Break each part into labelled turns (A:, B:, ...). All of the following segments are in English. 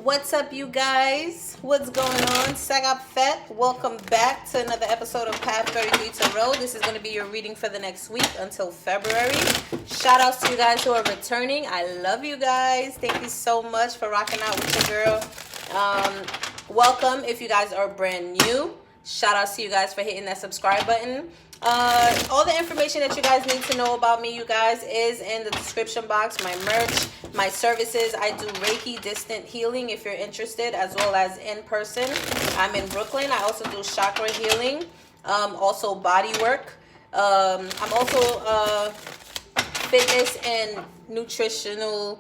A: What's up, you guys? What's going on? Sagap Fet. Welcome back to another episode of Path 33 to Road. This is going to be your reading for the next week until February. Shout outs to you guys who are returning. I love you guys. Thank you so much for rocking out with your girl. Welcome if you guys are brand new. Shout outs to you guys for hitting that subscribe button. All the information that you guys need to know about me, you guys, is in the description box. My merch, my services. I do Reiki distant healing if you're interested, as well as in person. I'm in Brooklyn. I also do chakra healing, also body work. I'm also fitness and nutritional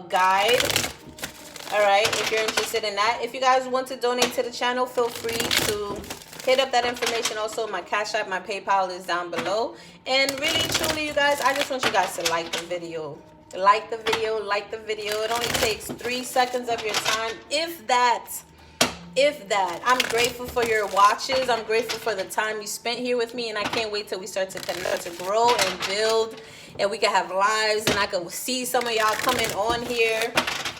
A: guide. All right, if you're interested in that. If you guys want to donate to the channel, feel free to hit up that information. Also, my Cash App, my PayPal is down below. And really, truly, you guys, I just want you guys to like the video. Like the video, like the video. It only takes 3 seconds of your time, if that. If that. I'm grateful for your watches. I'm grateful for the time you spent here with me. And I can't wait till we start to connect, to grow and build. And we can have lives. And I can see some of y'all coming on here.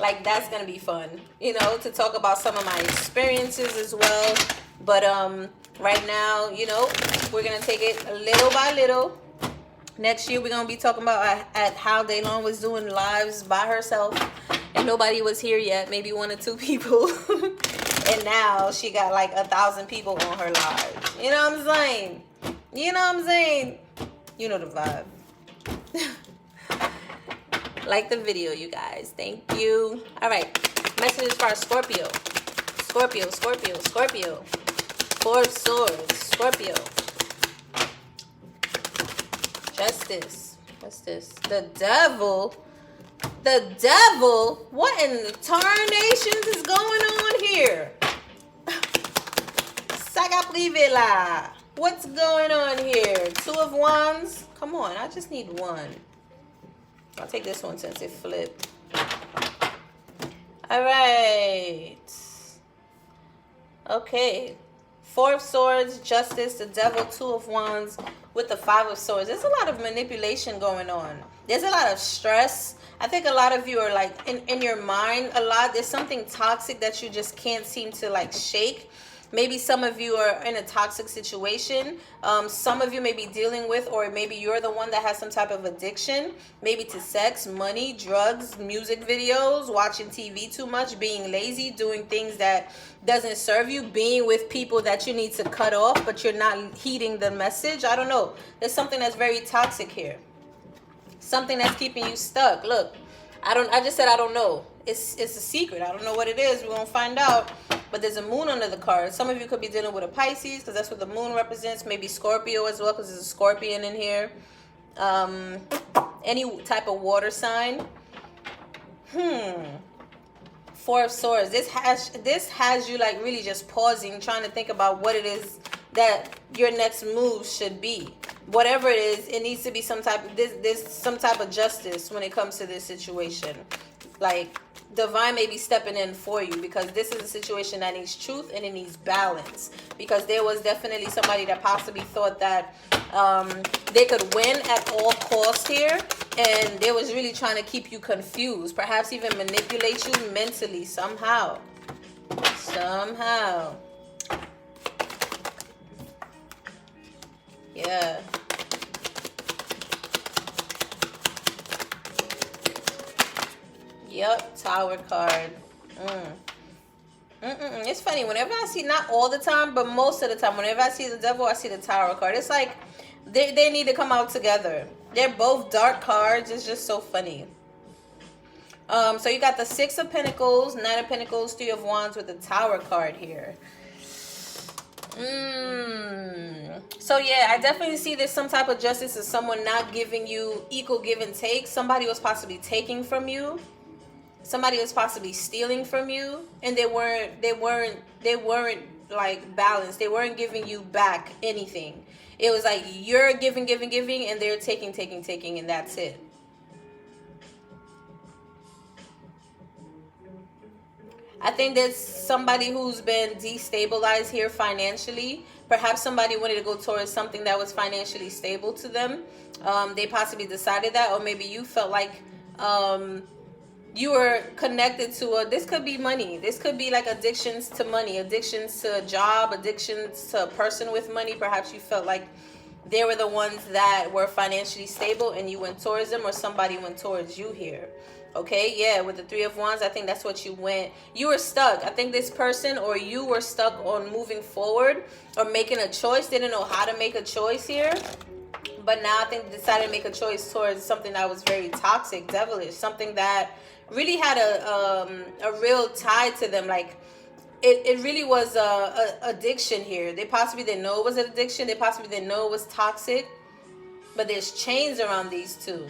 A: Like, that's going to be fun. You know, to talk about some of my experiences as well. But right now, you know, we're going to take it little by little. Next year, we're going to be talking about at how Dailandea was doing lives by herself. And nobody was here yet. Maybe 1 or 2 people. And now she got like 1,000 people on her lives. You know what I'm saying? You know what I'm saying? You know the vibe. Like the video, you guys. Thank you. All right. Messages for our Scorpio. Scorpio, Scorpio, Scorpio. 4 of Swords. Scorpio. Justice. What's this? The Devil. The Devil? What in the tarnations is going on here? Sagapivela. What's going on here? 2 of Wands. Come on, I just need 1. I'll take this one since it flipped. All right. Okay. 4 of Swords, Justice, the Devil, 2 of Wands with the 5 of Swords. There's a lot of manipulation going on. There's a lot of stress. I think a lot of you are like in your mind a lot. There's something toxic that you just can't seem to like shake. Maybe some of you are in a toxic situation. Some of you may be dealing with, or maybe you're the one that has some type of addiction, maybe to sex, money, drugs, music videos, watching TV too much, being lazy, doing things that doesn't serve you, being with people that you need to cut off, but you're not heeding the message. I don't know. There's something that's very toxic here. Something that's keeping you stuck. Look, I just said I don't know. It's a secret. I don't know what it is. We're going to find out. But there's a moon under the card. Some of you could be dealing with a Pisces because that's what the moon represents. Maybe Scorpio as well because there's a scorpion in here. Any type of water sign. 4 of Swords. This has you like really just pausing, trying to think about what it is that your next move should be. Whatever it is, it needs to be some type of there's some type of justice when it comes to this situation. Like, divine may be stepping in for you because this is a situation that needs truth and it needs balance. Because there was definitely somebody that possibly thought that they could win at all costs here, and they was really trying to keep you confused, perhaps even manipulate you mentally somehow. Yeah. Yep, Tower card. It's funny. Whenever I see, not all the time, but most of the time, whenever I see the Devil, I see the Tower card. It's like they need to come out together. They're both dark cards. It's just so funny. So you got the 6 of Pentacles, 9 of Pentacles, 3 of Wands with the Tower card here. So yeah, I definitely see there's some type of justice of someone not giving you equal give and take. Somebody was possibly taking from you. Somebody was possibly stealing from you, and they weren't like balanced. They weren't giving you back anything. It was like you're giving, and they're taking, and that's it. I think there's somebody who's been destabilized here financially. Perhaps somebody wanted to go towards something that was financially stable to them. They possibly decided that, or maybe you felt like you were connected to this could be money. This could be like addictions to money, addictions to a job, addictions to a person with money. Perhaps you felt like they were the ones that were financially stable and you went towards them, or somebody went towards you here. Okay, yeah, with the Three of Wands, I think that's what you went. You were stuck. I think this person or you were stuck on moving forward or making a choice. Didn't know how to make a choice here. But now I think decided to make a choice towards something that was very toxic, devilish, something that really had a real tie to them. Like it really was a addiction here. They possibly didn't know it was an addiction. They possibly didn't know it was toxic. But there's chains around these two.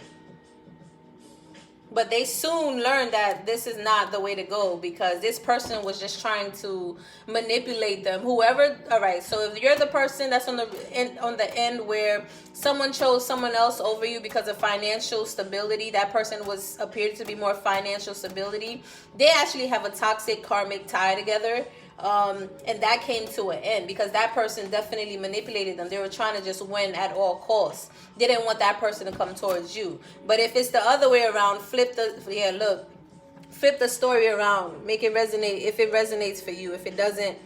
A: But they soon learned that this is not the way to go, because this person was just trying to manipulate them. Whoever, all right, so if you're the person that's on the end where someone chose someone else over you because of financial stability, that person appeared to be more financial stability. They actually have a toxic karmic tie together. And that came to an end because that person definitely manipulated them. They were trying to just win at all costs. They didn't want that person to come towards you. But if it's the other way around, flip the story around, make it resonate. If it resonates for you, if it doesn't,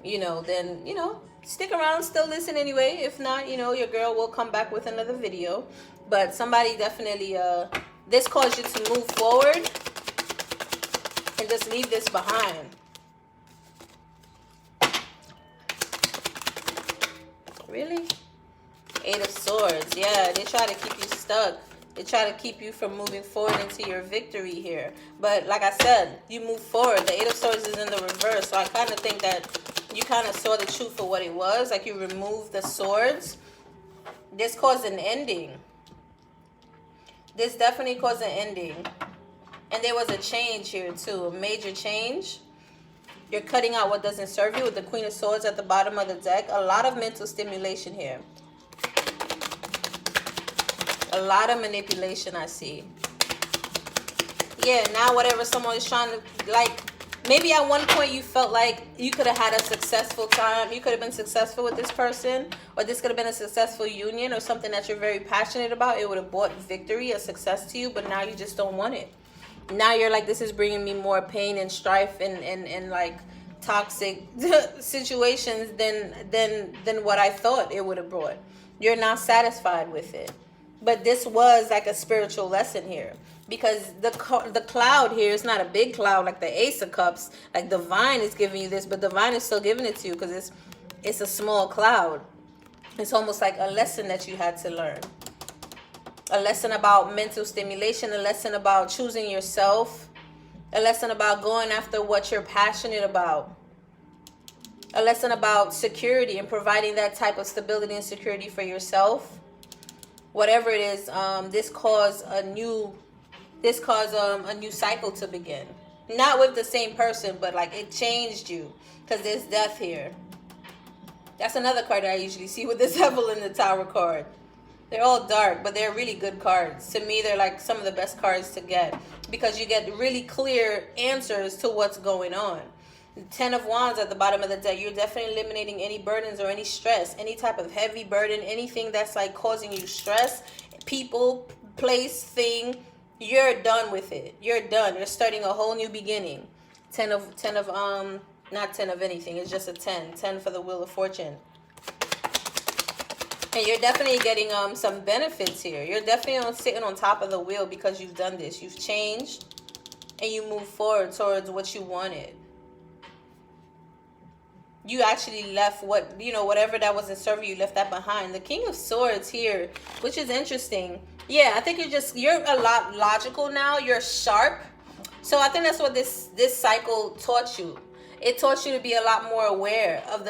A: then stick around, still listen anyway. If not, your girl will come back with another video. But somebody definitely this caused you to move forward and just leave this behind. Really? Eight of Swords. Yeah, they try to keep you stuck. They try to keep you from moving forward into your victory here. But like I said, you move forward. The Eight of Swords is in the reverse. So I kind of think that you kind of saw the truth for what it was. Like you removed the swords. This caused an ending. This definitely caused an ending. And there was a change here too. A major change. You're cutting out what doesn't serve you with the Queen of Swords at the bottom of the deck. A lot of mental stimulation here. A lot of manipulation I see. Yeah, now whatever someone is trying to, like, maybe at one point you felt like you could have had a successful time. You could have been successful with this person. Or this could have been a successful union or something that you're very passionate about. It would have brought victory, a success to you. But now you just don't want it. Now you're like, this is bringing me more pain and strife and like toxic situations than what I thought it would have brought. You're not satisfied with it. But this was like a spiritual lesson here, because the cloud here is not a big cloud like the Ace of Cups. Like Divine is giving you this, but Divine is still giving it to you because it's a small cloud. It's almost like a lesson that you had to learn. A lesson about mental stimulation, a lesson about choosing yourself, a lesson about going after what you're passionate about, a lesson about security and providing that type of stability and security for yourself. Whatever it is, this caused a new cycle to begin. Not with the same person, but like it changed you, because there's death here. That's another card that I usually see with this Devil in the Tower card. They're all dark, but they're really good cards. To me, they're like some of the best cards to get, because you get really clear answers to what's going on. The Ten of Wands at the bottom of the deck, you're definitely eliminating any burdens or any stress, any type of heavy burden, anything that's like causing you stress, people, place, thing. You're done with it. You're done. You're starting a whole new beginning. Not 10 of anything. It's just a 10. 10 for the Wheel of Fortune. And you're definitely getting some benefits here. You're definitely sitting on top of the wheel because you've done this. You've changed and you move forward towards what you wanted. You actually left whatever that wasn't serving you, left that behind. The King of Swords here, which is interesting. Yeah, I think you're a lot logical now. You're sharp. So I think that's what this cycle taught you. It taught you to be a lot more aware of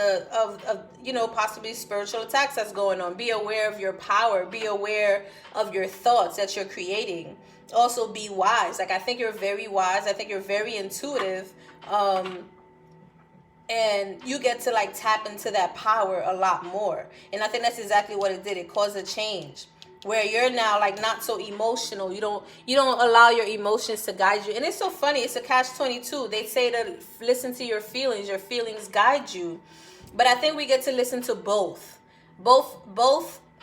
A: possibly spiritual attacks that's going on. Be aware of your power. Be aware of your thoughts that you're creating. Also be wise. Like, I think you're very wise. I think you're very intuitive. And you get to like tap into that power a lot more. And I think that's exactly what it did. It caused a change where you're now like not so emotional. You don't allow your emotions to guide you. And it's so funny. It's a catch-22. They say to listen to your feelings. Your feelings guide you. But I think we get to listen to both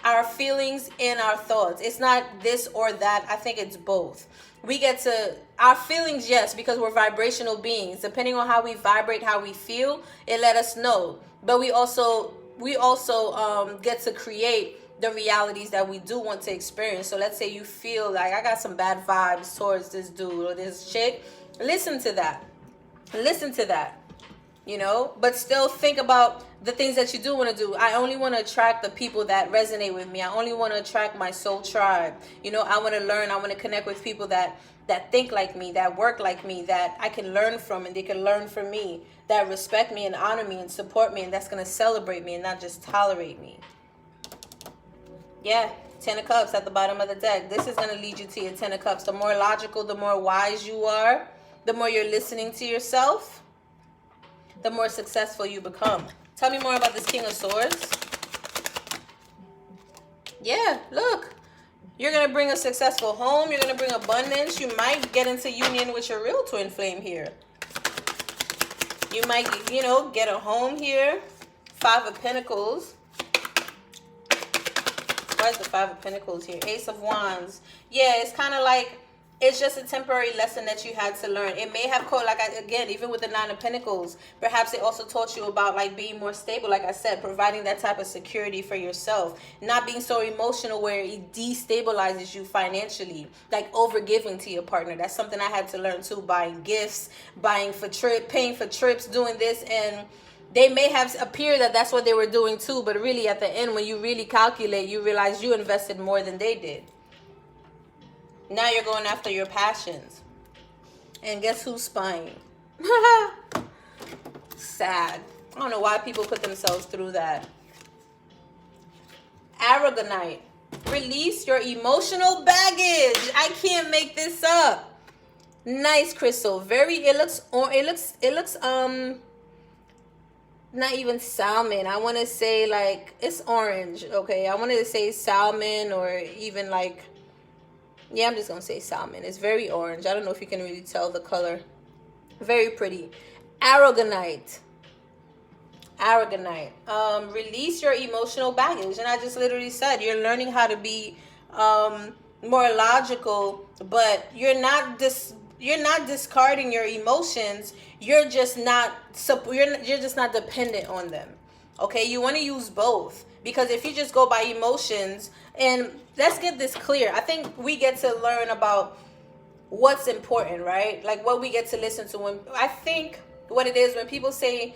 A: our feelings and our thoughts. It's not this or that. I think it's both. We get to our feelings, yes, because we're vibrational beings. Depending on how we vibrate, how we feel, it let us know. But we also get to create the realities that we do want to experience. So let's say you feel like I got some bad vibes towards this dude or this chick. Listen to that. Listen to that. You know, but still think about the things that you do want to do. I only want to attract the people that resonate with me. I only want to attract my soul tribe. You know, I want to learn. I want to connect with people that think like me, that work like me, that I can learn from and they can learn from me, that respect me and honor me and support me, and that's going to celebrate me and not just tolerate me. Yeah, 10 of Cups at the bottom of the deck. This is going to lead you to your 10 of Cups. The more logical, the more wise you are, the more you're listening to yourself, the more successful you become. Tell me more about this King of Swords. Yeah, look. You're going to bring a successful home. You're going to bring abundance. You might get into union with your real twin flame here. You might, you know, get a home here. 5 of Pentacles. Why is the 5 of Pentacles here? Ace of Wands. Yeah, it's kind of like, it's just a temporary lesson that you had to learn. It may have caught, like, again, even with the 9 of Pentacles, perhaps it also taught you about, like, being more stable, like I said, providing that type of security for yourself, not being so emotional where it destabilizes you financially, like overgiving to your partner. That's something I had to learn too, buying gifts, paying for trips, doing this, and they may have appeared that that's what they were doing too, but really at the end, when you really calculate, you realize you invested more than they did. Now you're going after your passions. And guess who's spying? Sad. I don't know why people put themselves through that. Aragonite. Release your emotional baggage. I can't make this up. Nice crystal. It looks not even salmon. I want to say like it's orange. Okay. I wanted to say salmon or even like, yeah, I'm just going to say salmon. It's very orange. I don't know if you can really tell the color. Very pretty. Aragonite. Aragonite. Release your emotional baggage. And I just literally said you're learning how to be more logical, but you're not discarding your emotions. You're just not dependent on them. Okay? You want to use both. Because if you just go by emotions, and let's get this clear. I think we get to learn about what's important, right? Like what we get to listen to. When I think what it is when people say,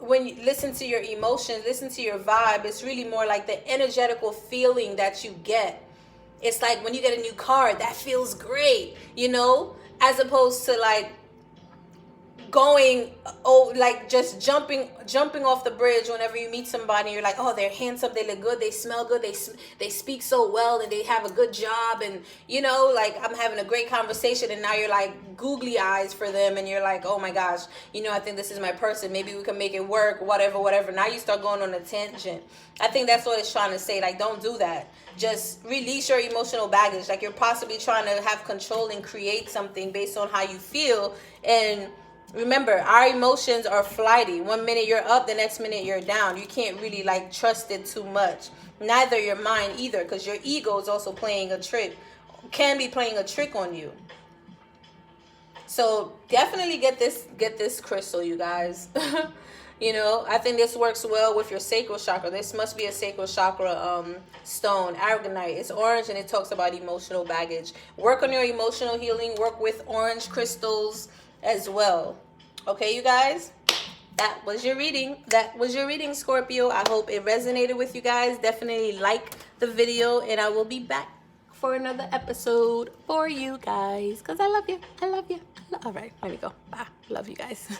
A: when you listen to your emotions, listen to your vibe, it's really more like the energetical feeling that you get. It's like when you get a new car, that feels great, you know, as opposed to like going, like just jumping off the bridge whenever you meet somebody. You're like, oh, they're handsome, they look good, they smell good, they speak so well, and they have a good job, and you know, like I'm having a great conversation, and now you're like googly eyes for them, and you're like, oh my gosh, you know, I think this is my person, maybe we can make it work, whatever. Now you start going on a tangent. I think that's what it's trying to say. Like, don't do that. Just release your emotional baggage. Like, you're possibly trying to have control and create something based on how you feel. And remember, our emotions are flighty. 1 minute you're up, the next minute you're down. You can't really like trust it too much. Neither your mind either, because your ego is also playing a trick, can be playing a trick on you. So definitely get this crystal, you guys. You know, I think this works well with your sacral chakra. This must be a sacral chakra stone. Aragonite. It's orange and it talks about emotional baggage. Work on your emotional healing. Work with orange crystals as well. Okay, you guys? That was your reading. Scorpio. I hope it resonated with you guys. Definitely like the video, and I will be back for another episode for you guys, because I love you. All right, let me go. Bye. Love you guys.